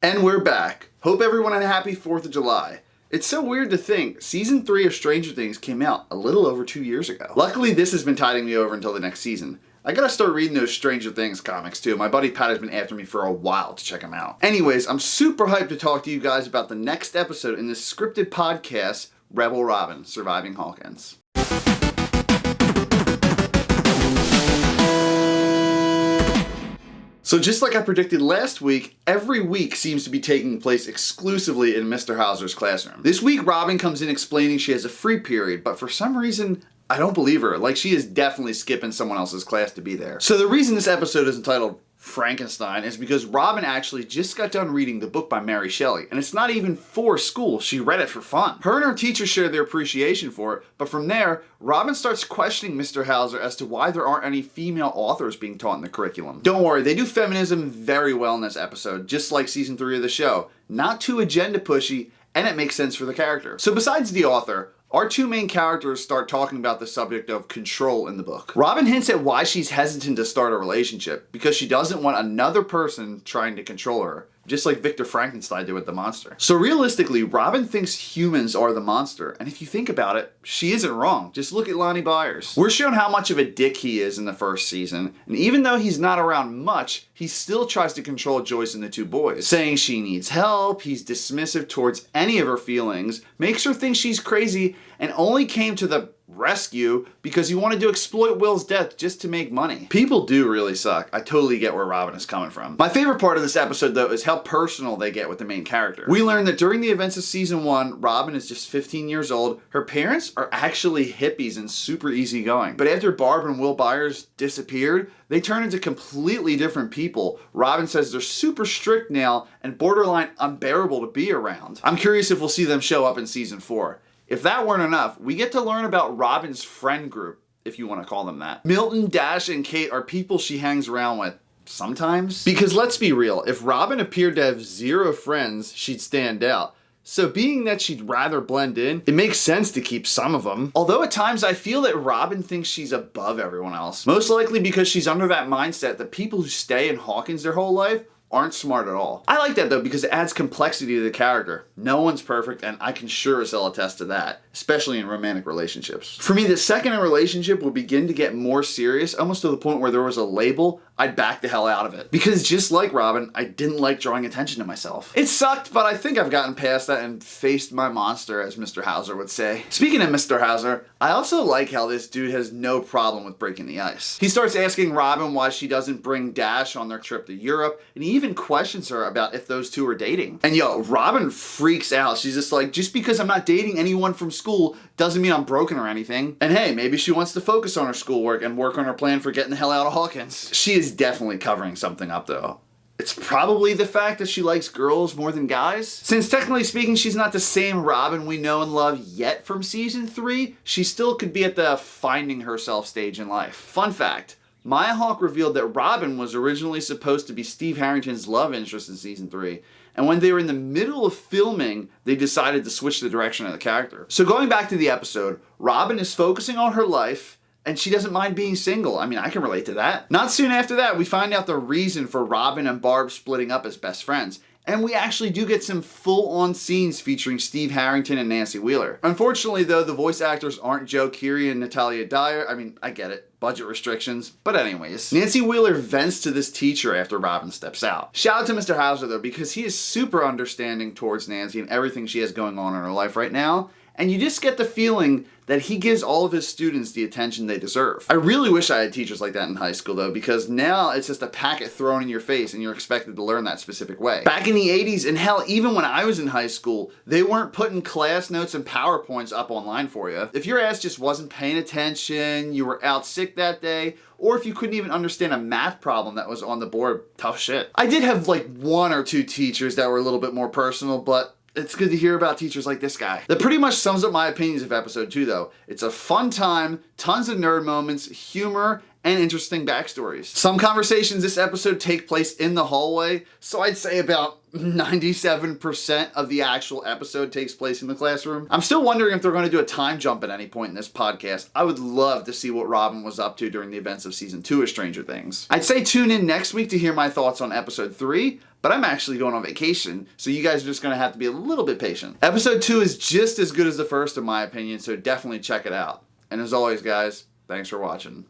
And we're back. Hope everyone had a happy 4th of July. It's so weird to think Season 3 of Stranger Things came out a little over 2 years ago. Luckily, this has been tiding me over until the next season. I gotta start reading those Stranger Things comics too. My buddy Pat has been after me for a while to check them out. Anyways, I'm super hyped to talk to you guys about the next episode in this scripted podcast, Rebel Robin, Surviving Hawkins. So just like I predicted last week, every week seems to be taking place exclusively in Mr. Hauser's classroom. This week, Robin comes in explaining she has a free period, but for some reason, I don't believe her. Like, she is definitely skipping someone else's class to be there. So the reason this episode is entitled Frankenstein is because Robin actually just got done reading the book by Mary Shelley, and it's not even for school. She read it for fun. Her and her teacher share their appreciation for it, but from there, Robin starts questioning Mr. Hauser as to why there aren't any female authors being taught in the curriculum. Don't worry, they do feminism very well in this episode, just like Season 3 of the show. Not too agenda pushy, and it makes sense for the character. So besides the author, our two main characters start talking about the subject of control in the book. Robin hints at why she's hesitant to start a relationship, because she doesn't want another person trying to control her, just like Victor Frankenstein did with the monster. So realistically, Robin thinks humans are the monster, and if you think about it, she isn't wrong. Just look at Lonnie Byers. We're shown how much of a dick he is in the first season, and even though he's not around much, he still tries to control Joyce and the two boys, saying she needs help, he's dismissive towards any of her feelings, makes her think she's crazy, and only came to the rescue because he wanted to exploit Will's death just to make money. People do really suck. I totally get where Robin is coming from. My favorite part of this episode, though, is how personal they get with the main character. We learn that during the events of Season 1, Robin is just 15 years old. Her parents are actually hippies and super easygoing. But after Barb and Will Byers disappeared, they turn into completely different people. Robin says they're super strict now and borderline unbearable to be around. I'm curious if we'll see them show up in Season 4. If that weren't enough, we get to learn about Robin's friend group, if you want to call them that. Milton, Dash, and Kate are people she hangs around with sometimes. Because let's be real, if Robin appeared to have zero friends, she'd stand out. So being that she'd rather blend in, it makes sense to keep some of them. Although at times I feel that Robin thinks she's above everyone else. Most likely because she's under that mindset that people who stay in Hawkins their whole life aren't smart at all. I like that though because it adds complexity to the character. No one's perfect, and I can sure as hell attest to that, especially in romantic relationships. For me, the second a relationship would begin to get more serious, almost to the point where there was a label, I'd back the hell out of it. Because just like Robin, I didn't like drawing attention to myself. It sucked, but I think I've gotten past that and faced my monster, as Mr. Hauser would say. Speaking of Mr. Hauser, I also like how this dude has no problem with breaking the ice. He starts asking Robin why she doesn't bring Dash on their trip to Europe, and he even questions her about if those two are dating. And yo, Robin freaks out. She's just like, just because I'm not dating anyone from school doesn't mean I'm broken or anything. And hey, maybe she wants to focus on her schoolwork and work on her plan for getting the hell out of Hawkins. She is definitely covering something up though. It's probably the fact that she likes girls more than guys. Since technically speaking, she's not the same Robin we know and love yet from Season 3, she still could be at the finding herself stage in life. Fun fact, Maya Hawke revealed that Robin was originally supposed to be Steve Harrington's love interest in Season 3. And when they were in the middle of filming, they decided to switch the direction of the character. So going back to the episode, Robin is focusing on her life, and she doesn't mind being single. I mean, I can relate to that. Not soon after that, we find out the reason for Robin and Barb splitting up as best friends. And we actually do get some full-on scenes featuring Steve Harrington and Nancy Wheeler. Unfortunately, though, the voice actors aren't Joe Keery and Natalia Dyer. I mean, I get it. Budget restrictions. But anyways, Nancy Wheeler vents to this teacher after Robin steps out. Shout out to Mr. Hauser, though, because he is super understanding towards Nancy and everything she has going on in her life right now. And you just get the feeling that he gives all of his students the attention they deserve. I really wish I had teachers like that in high school though, because now it's just a packet thrown in your face and you're expected to learn that specific way. Back in the 80s, and hell, even when I was in high school, they weren't putting class notes and PowerPoints up online for you. If your ass just wasn't paying attention, you were out sick that day, or if you couldn't even understand a math problem that was on the board, tough shit. I did have like one or two teachers that were a little bit more personal, but it's good to hear about teachers like this guy. That pretty much sums up my opinions of episode 2 though. It's a fun time, tons of nerd moments, humor, and interesting backstories. Some conversations this episode take place in the hallway, so I'd say about 97% of the actual episode takes place in the classroom. I'm still wondering if they're going to do a time jump at any point in this podcast. I would love to see what Robin was up to during the events of season 2 of Stranger Things. I'd say tune in next week to hear my thoughts on episode 3, but I'm actually going on vacation, so you guys are just going to have to be a little bit patient. Episode 2 is just as good as the first in my opinion, so definitely check it out. And as always, guys, thanks for watching.